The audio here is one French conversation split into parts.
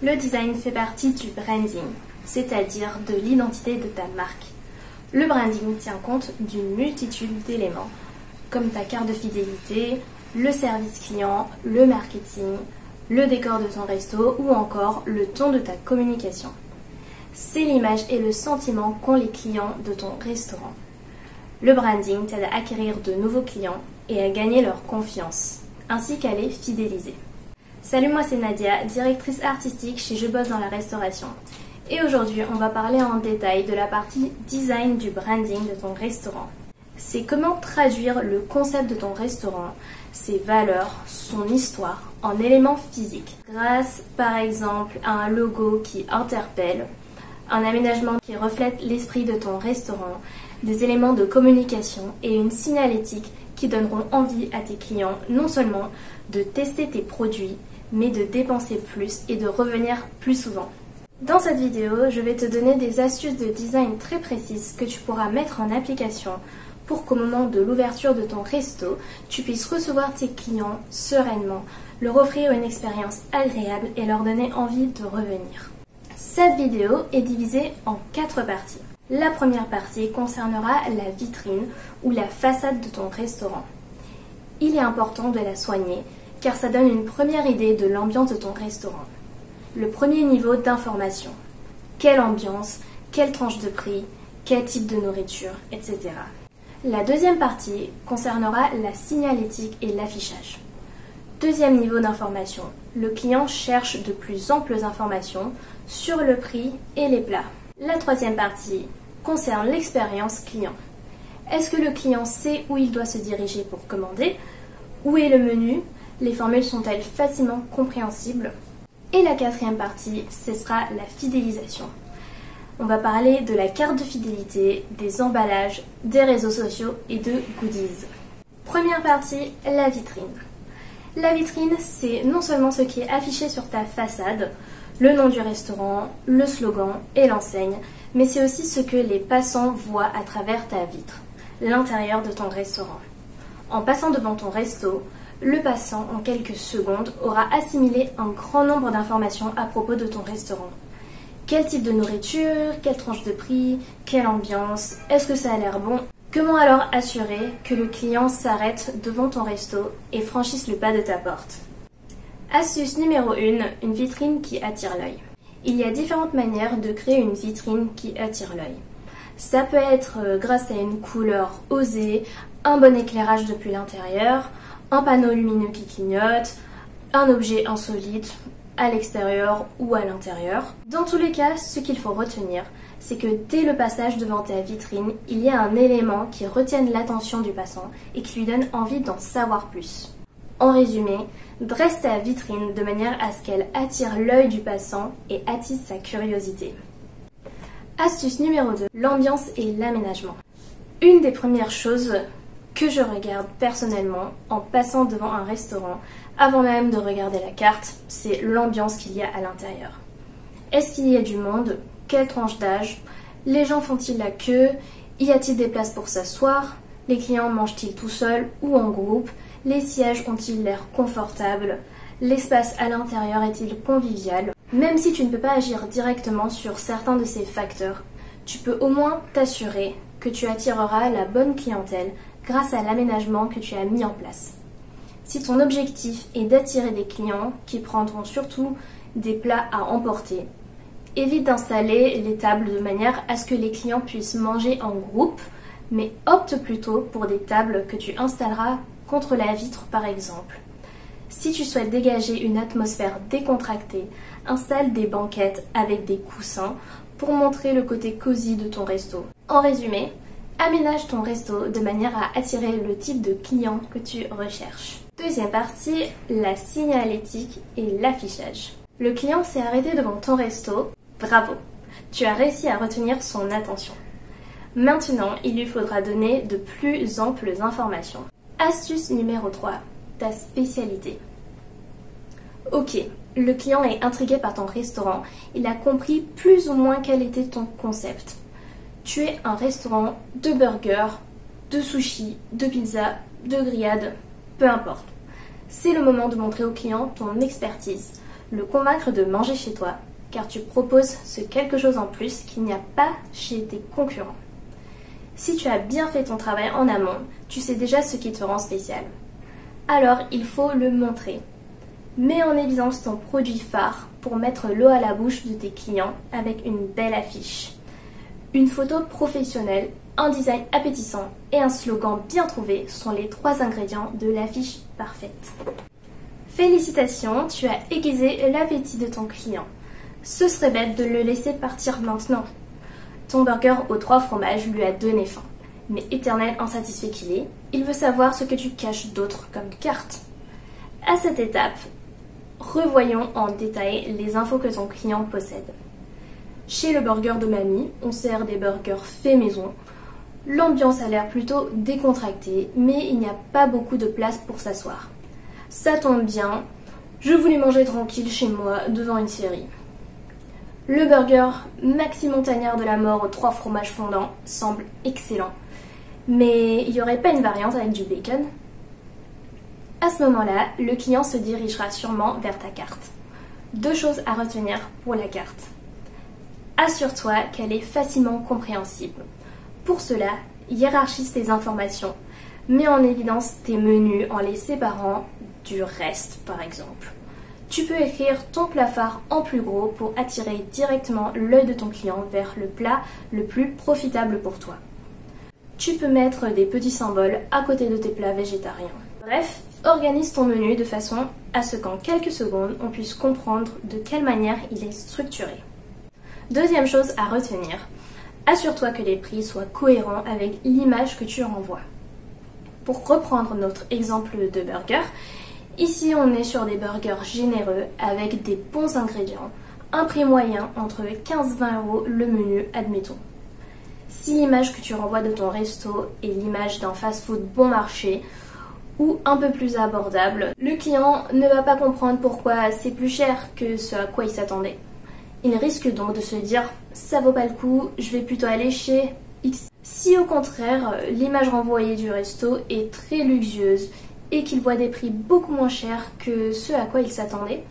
Le design fait partie du branding, c'est-à-dire de l'identité de ta marque. Le branding tient compte d'une multitude d'éléments, comme ta carte de fidélité, le service client, le marketing, le décor de ton resto ou encore le ton de ta communication. C'est l'image et le sentiment qu'ont les clients de ton restaurant. Le branding t'aide à acquérir de nouveaux clients et à gagner leur confiance, ainsi qu'à les fidéliser. Salut, moi c'est Nadia, directrice artistique chez Je Bosse dans la restauration. Et aujourd'hui, on va parler en détail de la partie design du branding de ton restaurant. C'est comment traduire le concept de ton restaurant, ses valeurs, son histoire, en éléments physiques, grâce par exemple à un logo qui interpelle, un aménagement qui reflète l'esprit de ton restaurant, des éléments de communication et une signalétique qui donneront envie à tes clients non seulement de tester tes produits, mais de dépenser plus et de revenir plus souvent. Dans cette vidéo, je vais te donner des astuces de design très précises que tu pourras mettre en application pour qu'au moment de l'ouverture de ton resto, tu puisses recevoir tes clients sereinement, leur offrir une expérience agréable et leur donner envie de revenir. Cette vidéo est divisée en 4 parties. La première partie concernera la vitrine ou la façade de ton restaurant. Il est important de la soigner car ça donne une première idée de l'ambiance de ton restaurant. Le premier niveau d'information. Quelle ambiance, quelle tranche de prix, quel type de nourriture, etc. La deuxième partie concernera la signalétique et l'affichage. Deuxième niveau d'information. Le client cherche de plus amples informations sur le prix et les plats. La troisième partie concerne l'expérience client. Est-ce que le client sait où il doit se diriger pour commander? Où est le menu? Les formules sont-elles facilement compréhensibles? Et la quatrième partie, ce sera la fidélisation. On va parler de la carte de fidélité, des emballages, des réseaux sociaux et de goodies. Première partie, la vitrine. La vitrine, c'est non seulement ce qui est affiché sur ta façade, le nom du restaurant, le slogan et l'enseigne, mais c'est aussi ce que les passants voient à travers ta vitre, l'intérieur de ton restaurant. En passant devant ton resto, le passant, en quelques secondes, aura assimilé un grand nombre d'informations à propos de ton restaurant. Quel type de nourriture, quelle tranche de prix, quelle ambiance, est-ce que ça a l'air bon? Comment alors assurer que le client s'arrête devant ton resto et franchisse le pas de ta porte? Astuce numéro 1, une vitrine qui attire l'œil. Il y a différentes manières de créer une vitrine qui attire l'œil. Ça peut être grâce à une couleur osée, un bon éclairage depuis l'intérieur, un panneau lumineux qui clignote, un objet insolite à l'extérieur ou à l'intérieur. Dans tous les cas, ce qu'il faut retenir, c'est que dès le passage devant ta vitrine, il y a un élément qui retienne l'attention du passant et qui lui donne envie d'en savoir plus. En résumé, dresse ta vitrine de manière à ce qu'elle attire l'œil du passant et attise sa curiosité. Astuce numéro 2, l'ambiance et l'aménagement. Une des premières choses que je regarde personnellement en passant devant un restaurant, avant même de regarder la carte, c'est l'ambiance qu'il y a à l'intérieur. Est-ce qu'il y a du monde? Quelle tranche d'âge? Les gens font-ils la queue? Y a-t-il des places pour s'asseoir? Les clients mangent-ils tout seuls ou en groupe? Les sièges ont-ils l'air confortables? L'espace à l'intérieur est-il convivial? Même si tu ne peux pas agir directement sur certains de ces facteurs, tu peux au moins t'assurer que tu attireras la bonne clientèle grâce à l'aménagement que tu as mis en place. Si ton objectif est d'attirer des clients qui prendront surtout des plats à emporter, évite d'installer les tables de manière à ce que les clients puissent manger en groupe, mais opte plutôt pour des tables que tu installeras contre la vitre par exemple. Si tu souhaites dégager une atmosphère décontractée, installe des banquettes avec des coussins pour montrer le côté cosy de ton resto. En résumé, aménage ton resto de manière à attirer le type de client que tu recherches. Deuxième partie, la signalétique et l'affichage. Le client s'est arrêté devant ton resto, bravo! Tu as réussi à retenir son attention. Maintenant, il lui faudra donner de plus amples informations. Astuce numéro 3, ta spécialité. Ok, le client est intrigué par ton restaurant, il a compris plus ou moins quel était ton concept. Tu es un restaurant de burgers, de sushis, de pizzas, de grillades, peu importe. C'est le moment de montrer au client ton expertise, le convaincre de manger chez toi, car tu proposes ce quelque chose en plus qu'il n'y a pas chez tes concurrents. Si tu as bien fait ton travail en amont, tu sais déjà ce qui te rend spécial. Alors il faut le montrer. Mets en évidence ton produit phare pour mettre l'eau à la bouche de tes clients avec une belle affiche. Une photo professionnelle, un design appétissant et un slogan bien trouvé sont les 3 ingrédients de l'affiche parfaite. Félicitations, tu as aiguisé l'appétit de ton client. Ce serait bête de le laisser partir maintenant. Ton burger aux 3 fromages lui a donné faim. Mais éternel insatisfait qu'il est, il veut savoir ce que tu caches d'autre comme carte. À cette étape, revoyons en détail les infos que ton client possède. Chez le burger de mamie, on sert des burgers faits maison. L'ambiance a l'air plutôt décontractée, mais il n'y a pas beaucoup de place pour s'asseoir. Ça tombe bien, je voulais manger tranquille chez moi devant une série. Le burger Maxi Montagnard de la mort aux 3 fromages fondants semble excellent. Mais il n'y aurait pas une variante avec du bacon? À ce moment-là, le client se dirigera sûrement vers ta carte. 2 choses à retenir pour la carte. Assure-toi qu'elle est facilement compréhensible. Pour cela, hiérarchise tes informations. Mets en évidence tes menus en les séparant du reste, par exemple. Tu peux écrire ton plat phare en plus gros pour attirer directement l'œil de ton client vers le plat le plus profitable pour toi. Tu peux mettre des petits symboles à côté de tes plats végétariens. Bref, organise ton menu de façon à ce qu'en quelques secondes, on puisse comprendre de quelle manière il est structuré. Deuxième chose à retenir, assure-toi que les prix soient cohérents avec l'image que tu renvoies. Pour reprendre notre exemple de burger, ici on est sur des burgers généreux avec des bons ingrédients, un prix moyen entre 15-20 € le menu, admettons. Si l'image que tu renvoies de ton resto est l'image d'un fast-food bon marché ou un peu plus abordable, le client ne va pas comprendre pourquoi c'est plus cher que ce à quoi il s'attendait. Il risque donc de se dire « ça vaut pas le coup, je vais plutôt aller chez X ». Si au contraire, l'image renvoyée du resto est très luxueuse et qu'il voit des prix beaucoup moins chers que ce à quoi il s'attendait,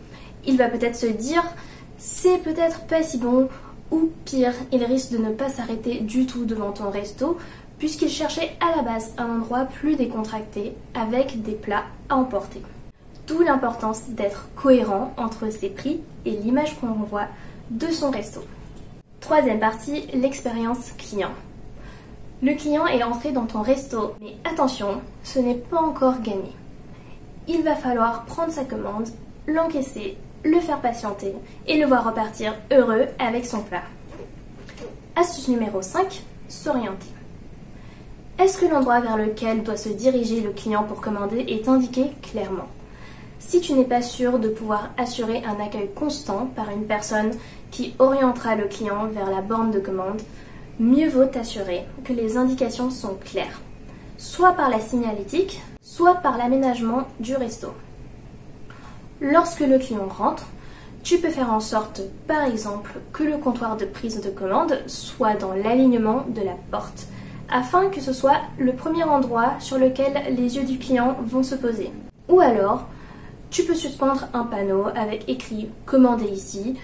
il va peut-être se dire « c'est peut-être pas si bon » ou pire, il risque de ne pas s'arrêter du tout devant ton resto puisqu'il cherchait à la base un endroit plus décontracté avec des plats à emporter. D'où l'importance d'être cohérent entre ses prix et l'image qu'on renvoie de son resto. Troisième partie, l'expérience client. Le client est entré dans ton resto, mais attention, ce n'est pas encore gagné. Il va falloir prendre sa commande, l'encaisser, le faire patienter et le voir repartir heureux avec son plat. Astuce numéro 5, s'orienter. Est-ce que l'endroit vers lequel doit se diriger le client pour commander est indiqué clairement? Si tu n'es pas sûr de pouvoir assurer un accueil constant par une personne qui orientera le client vers la borne de commande, mieux vaut t'assurer que les indications sont claires, soit par la signalétique, soit par l'aménagement du resto. Lorsque le client rentre, tu peux faire en sorte, par exemple, que le comptoir de prise de commande soit dans l'alignement de la porte, afin que ce soit le premier endroit sur lequel les yeux du client vont se poser. Ou alors, tu peux suspendre un panneau avec écrit « Commandez ici »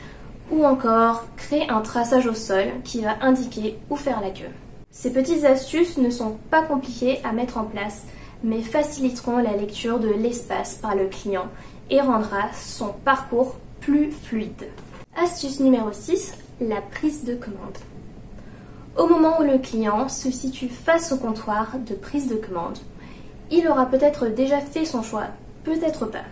ou encore créer un traçage au sol qui va indiquer où faire la queue. Ces petites astuces ne sont pas compliquées à mettre en place, mais faciliteront la lecture de l'espace par le client et rendra son parcours plus fluide. Astuce numéro 6, la prise de commande. Au moment où le client se situe face au comptoir de prise de commande, il aura peut-être déjà fait son choix, peut-être pas.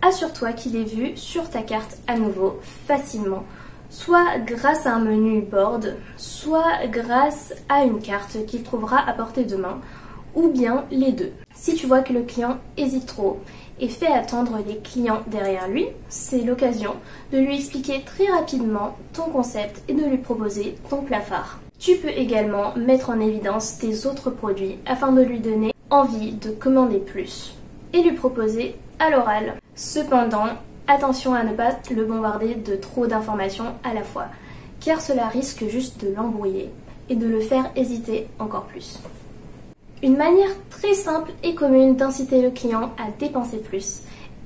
Assure-toi qu'il est vu sur ta carte à nouveau facilement, soit grâce à un menu board, soit grâce à une carte qu'il trouvera à portée de main, ou bien les deux. Si tu vois que le client hésite trop et fait attendre les clients derrière lui, c'est l'occasion de lui expliquer très rapidement ton concept et de lui proposer ton plat phare. Tu peux également mettre en évidence tes autres produits afin de lui donner envie de commander plus et lui proposer à l'oral. Cependant, attention à ne pas le bombarder de trop d'informations à la fois, car cela risque juste de l'embrouiller et de le faire hésiter encore plus. Une manière très simple et commune d'inciter le client à dépenser plus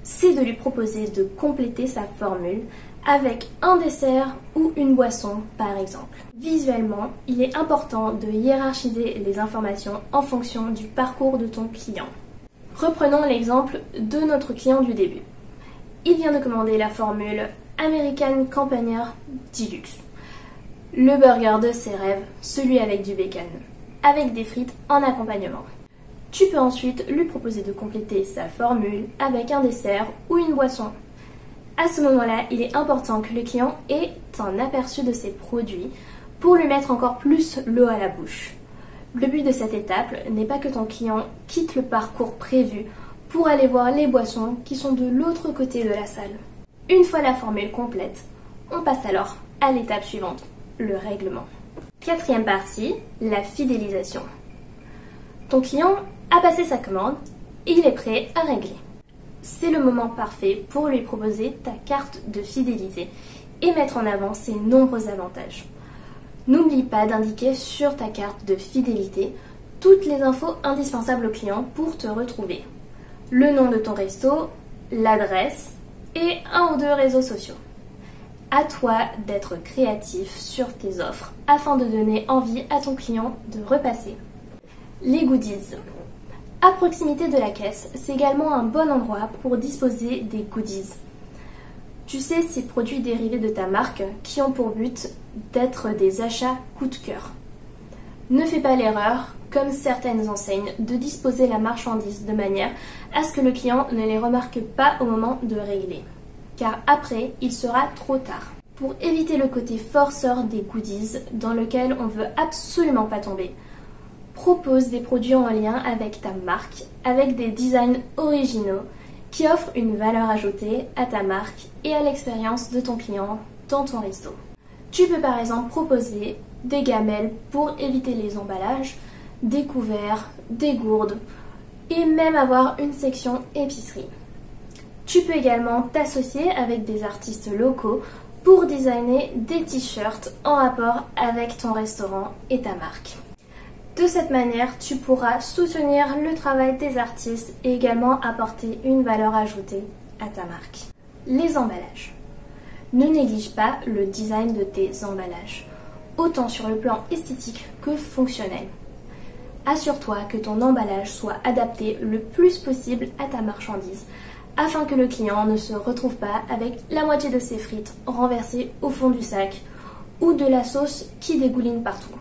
c'est de lui proposer de compléter sa formule avec un dessert ou une boisson par exemple. Visuellement, il est important de hiérarchiser les informations en fonction du parcours de ton client. Reprenons l'exemple de notre client du début. Il vient de commander la formule American Campagner Deluxe. Le burger de ses rêves, celui avec du bacon, avec des frites en accompagnement. Tu peux ensuite lui proposer de compléter sa formule avec un dessert ou une boisson. À ce moment-là, il est important que le client ait un aperçu de ses produits pour lui mettre encore plus l'eau à la bouche. Le but de cette étape n'est pas que ton client quitte le parcours prévu pour aller voir les boissons qui sont de l'autre côté de la salle. Une fois la formule complète, on passe alors à l'étape suivante, le règlement. Quatrième partie, la fidélisation. Ton client a passé sa commande et il est prêt à régler. C'est le moment parfait pour lui proposer ta carte de fidélité et mettre en avant ses nombreux avantages. N'oublie pas d'indiquer sur ta carte de fidélité toutes les infos indispensables au client pour te retrouver. Le nom de ton resto, l'adresse et un ou deux réseaux sociaux. À toi d'être créatif sur tes offres afin de donner envie à ton client de repasser. Les goodies. À proximité de la caisse, c'est également un bon endroit pour disposer des goodies. Tu sais, ces produits dérivés de ta marque qui ont pour but d'être des achats coup de cœur. Ne fais pas l'erreur, comme certaines enseignes, de disposer la marchandise de manière à ce que le client ne les remarque pas au moment de régler. Car après, il sera trop tard. Pour éviter le côté forceur des goodies dans lequel on veut absolument pas tomber, propose des produits en lien avec ta marque, avec des designs originaux qui offrent une valeur ajoutée à ta marque et à l'expérience de ton client dans ton resto. Tu peux par exemple proposer des gamelles pour éviter les emballages, des couverts, des gourdes et même avoir une section épicerie. Tu peux également t'associer avec des artistes locaux pour designer des t-shirts en rapport avec ton restaurant et ta marque. De cette manière, tu pourras soutenir le travail des artistes et également apporter une valeur ajoutée à ta marque. Les emballages. Ne néglige pas le design de tes emballages, autant sur le plan esthétique que fonctionnel. Assure-toi que ton emballage soit adapté le plus possible à ta marchandise, afin que le client ne se retrouve pas avec la moitié de ses frites renversées au fond du sac ou de la sauce qui dégouline partout.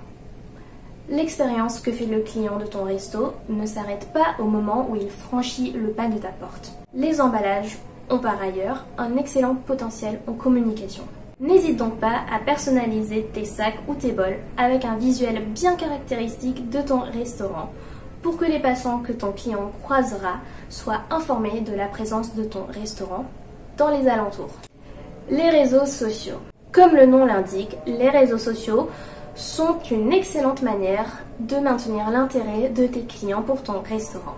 L'expérience que fait le client de ton resto ne s'arrête pas au moment où il franchit le pas de ta porte. Les emballages ont par ailleurs un excellent potentiel en communication. N'hésite donc pas à personnaliser tes sacs ou tes bols avec un visuel bien caractéristique de ton restaurant pour que les passants que ton client croisera soient informés de la présence de ton restaurant dans les alentours. Les réseaux sociaux. Comme le nom l'indique, les réseaux sociaux sont une excellente manière de maintenir l'intérêt de tes clients pour ton restaurant.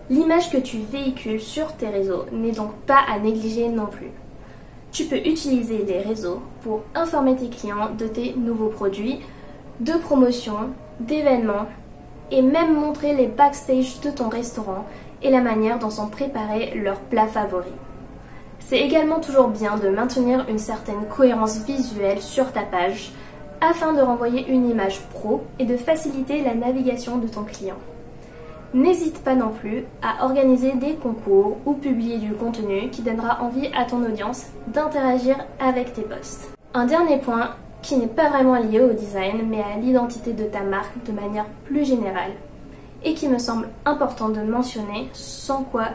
L'image que tu véhicules sur tes réseaux n'est donc pas à négliger non plus. Tu peux utiliser les réseaux pour informer tes clients de tes nouveaux produits, de promotions, d'événements et même montrer les backstage de ton restaurant et la manière dont sont préparés leurs plats favoris. C'est également toujours bien de maintenir une certaine cohérence visuelle sur ta page afin de renvoyer une image pro et de faciliter la navigation de ton client. N'hésite pas non plus à organiser des concours ou publier du contenu qui donnera envie à ton audience d'interagir avec tes posts. Un dernier point qui n'est pas vraiment lié au design mais à l'identité de ta marque de manière plus générale et qui me semble important de mentionner, sans quoi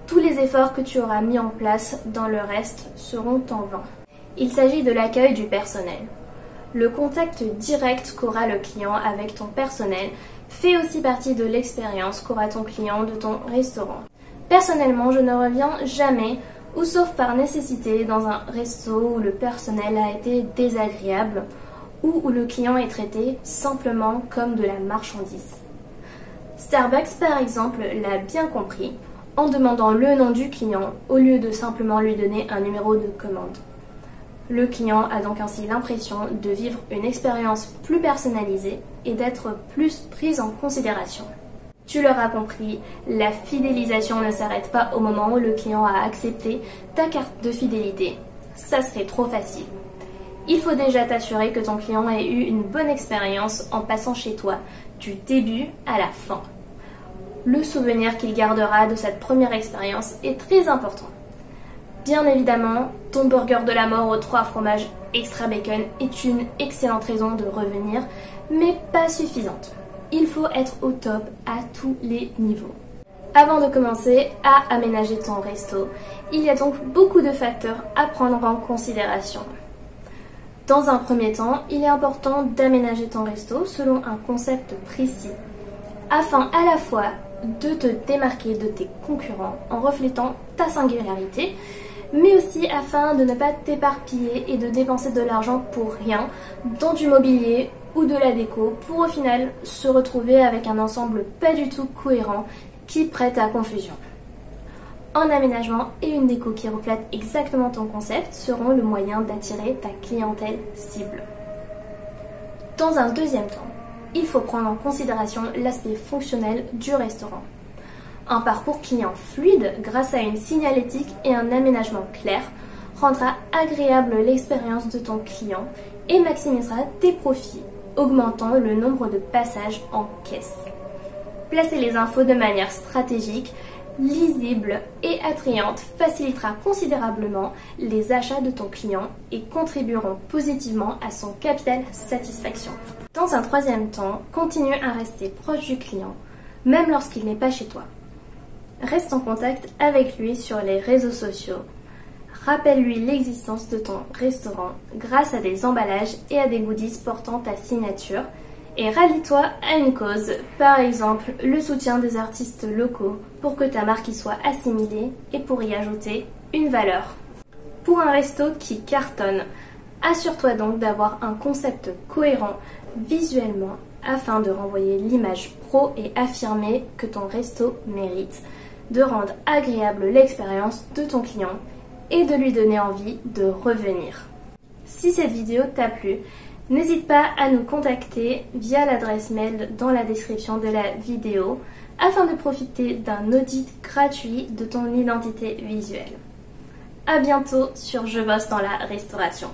tous les efforts que tu auras mis en place dans le reste seront en vain. Il s'agit de l'accueil du personnel. Le contact direct qu'aura le client avec ton personnel fait aussi partie de l'expérience qu'aura ton client de ton restaurant. Personnellement, je ne reviens jamais, ou sauf par nécessité, dans un resto où le personnel a été désagréable ou où le client est traité simplement comme de la marchandise. Starbucks, par exemple, l'a bien compris en demandant le nom du client au lieu de simplement lui donner un numéro de commande. Le client a donc ainsi l'impression de vivre une expérience plus personnalisée et d'être plus prise en considération. Tu l'auras compris, la fidélisation ne s'arrête pas au moment où le client a accepté ta carte de fidélité. Ça serait trop facile. Il faut déjà t'assurer que ton client ait eu une bonne expérience en passant chez toi, du début à la fin. Le souvenir qu'il gardera de cette première expérience est très important. Bien évidemment, ton burger de la mort aux 3 fromages extra bacon est une excellente raison de revenir, mais pas suffisante. Il faut être au top à tous les niveaux. Avant de commencer à aménager ton resto, il y a donc beaucoup de facteurs à prendre en considération. Dans un premier temps, il est important d'aménager ton resto selon un concept précis, afin à la fois de te démarquer de tes concurrents en reflétant ta singularité, mais aussi afin de ne pas t'éparpiller et de dépenser de l'argent pour rien dans du mobilier ou de la déco pour au final se retrouver avec un ensemble pas du tout cohérent qui prête à confusion. Un aménagement et une déco qui reflètent exactement ton concept seront le moyen d'attirer ta clientèle cible. Dans un deuxième temps, il faut prendre en considération l'aspect fonctionnel du restaurant. Un parcours client fluide grâce à une signalétique et un aménagement clair rendra agréable l'expérience de ton client et maximisera tes profits, augmentant le nombre de passages en caisse. Placer les infos de manière stratégique, lisible et attrayante facilitera considérablement les achats de ton client et contribueront positivement à son capital satisfaction. Dans un troisième temps, continue à rester proche du client, même lorsqu'il n'est pas chez toi. Reste en contact avec lui sur les réseaux sociaux. Rappelle-lui l'existence de ton restaurant grâce à des emballages et à des goodies portant ta signature. Et rallie-toi à une cause, par exemple le soutien des artistes locaux pour que ta marque y soit assimilée et pour y ajouter une valeur. Pour un resto qui cartonne, assure-toi donc d'avoir un concept cohérent visuellement afin de renvoyer l'image pro et affirmée que ton resto mérite, de rendre agréable l'expérience de ton client et de lui donner envie de revenir. Si cette vidéo t'a plu, n'hésite pas à nous contacter via l'adresse mail dans la description de la vidéo afin de profiter d'un audit gratuit de ton identité visuelle. A bientôt sur Je bosse dans la restauration.